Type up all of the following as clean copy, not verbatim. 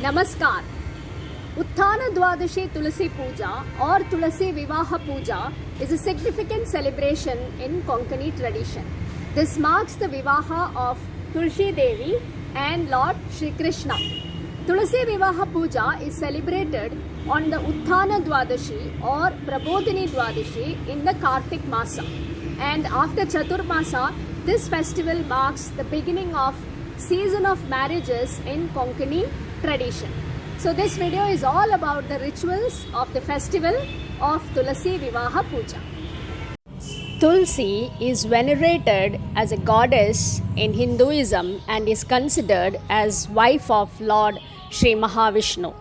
Namaskar. Utthana Dwadashi Tulasi Puja or Tulasi Vivaha Puja is a significant celebration in Konkani tradition. This marks the Vivaha of Tulsi Devi and Lord Shri Krishna. Tulasi Vivaha Puja is celebrated on the Utthana Dwadashi or Prabodhini Dwadashi in the Kartik Masa. And after Chaturmasa, this festival marks the beginning of season of marriages in Konkani tradition. So this video is all about the rituals of the festival of Tulasi Vivaha Puja. Tulsi is venerated as a goddess in Hinduism and is considered as wife of Lord Sri Mahavishnu.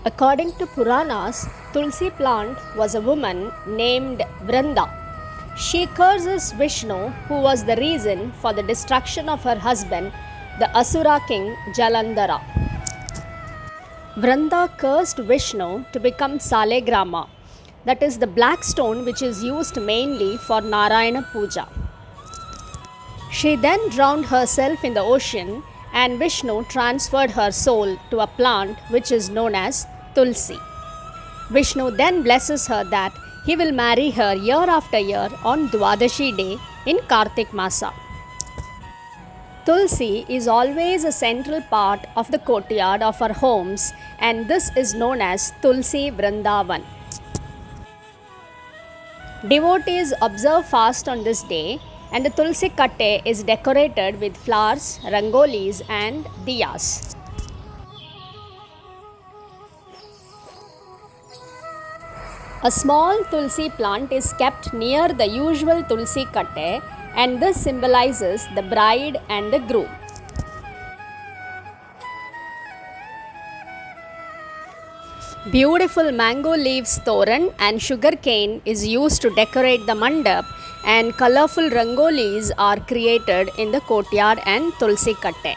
According to Puranas, Tulsi plant was a woman named Vranda. She curses Vishnu, who was the reason for the destruction of her husband, the Asura king Jalandhara. Vranda cursed Vishnu to become Salegrama, that is the black stone which is used mainly for Narayana Puja. She then drowned herself in the ocean and Vishnu transferred her soul to a plant which is known as Tulsi. Vishnu then blesses her that he will marry her year after year on Dwadashi day in Kartik Masa. Tulsi is always a central part of the courtyard of our homes and this is known as Tulsi Vrindavan. Devotees observe fast on this day and the Tulsi Katte is decorated with flowers, rangolis and diyas. A small Tulsi plant is kept near the usual Tulsi Katte and this symbolizes the bride and the groom. Beautiful mango leaves thoran and sugar cane is used to decorate the mandap and colorful rangolis are created in the courtyard and Tulsi Katte.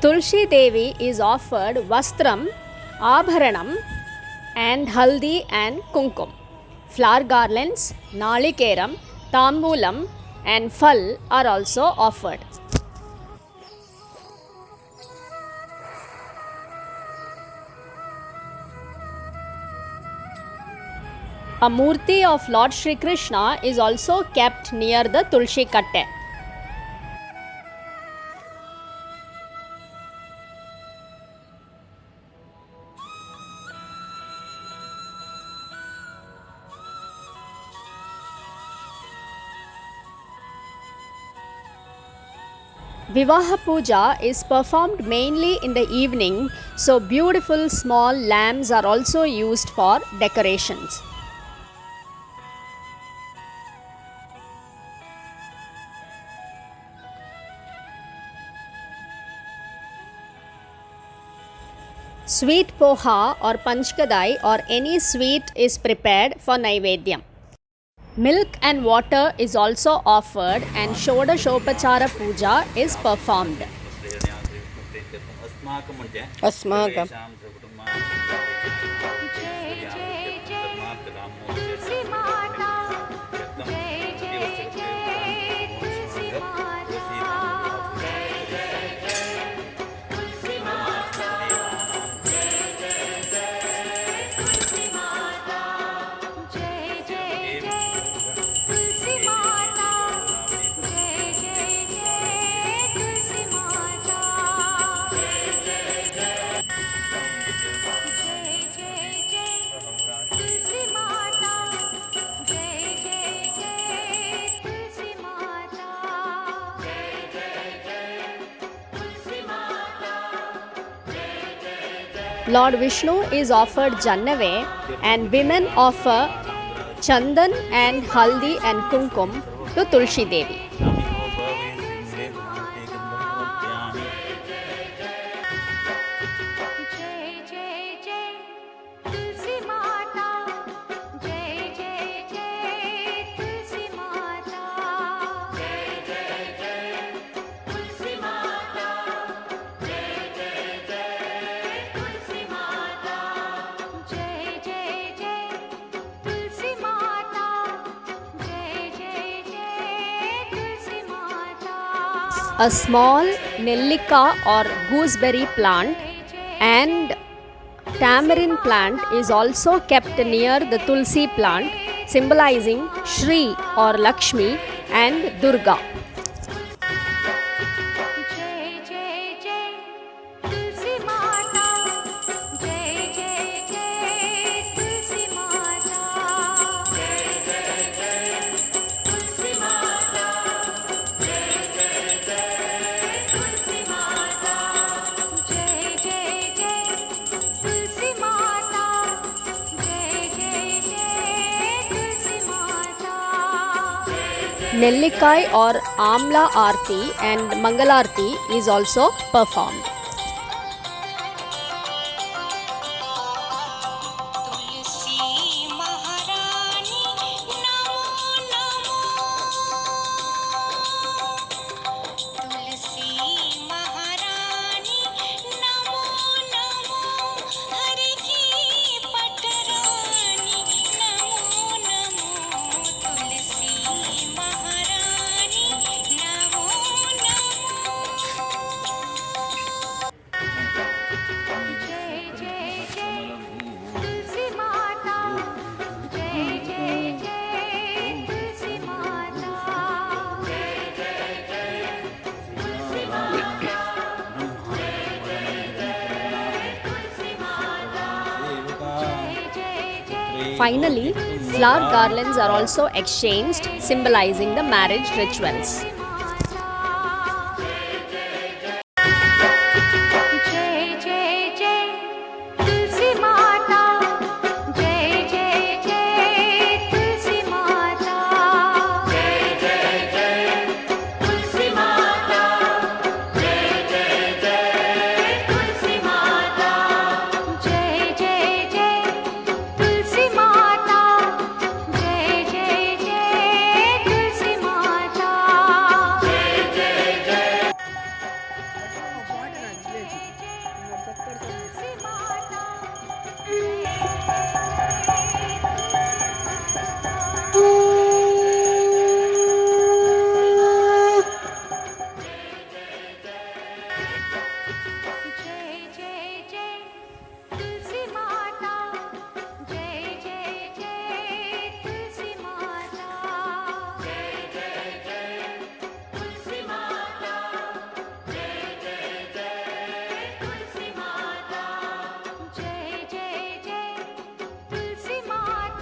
Tulsi Devi is offered Vastram, Abharanam and Haldi and Kumkum. Flower garlands, Nalikeram, Tambulam and Phal are also offered. A Murti of Lord Shri Krishna is also kept near the Tulsi Katte. Vivaha Puja is performed mainly in the evening, so beautiful small lamps are also used for decorations. Sweet poha or panchkadai or any sweet is prepared for Naivedyam. Milk and water is also offered and Shodashopachara Puja is performed. Asmakam. Lord Vishnu is offered Jannave and women offer Chandan and Haldi and Kumkum to Tulsi Devi. A small nellika or gooseberry plant and tamarind plant is also kept near the tulsi plant, symbolizing Shri or Lakshmi and Durga. Nellikai or Amla Aarti and Mangalarti is also performed. Finally, flower garlands are also exchanged, symbolizing the marriage rituals.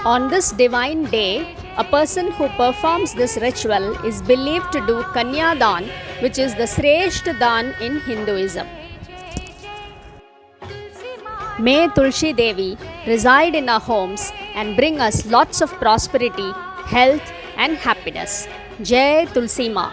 On this divine day, a person who performs this ritual is believed to do Kanyadan, which is the Shreshth Dan in Hinduism. May Tulsi Devi reside in our homes and bring us lots of prosperity, health and happiness. Jai Tulsi Ma.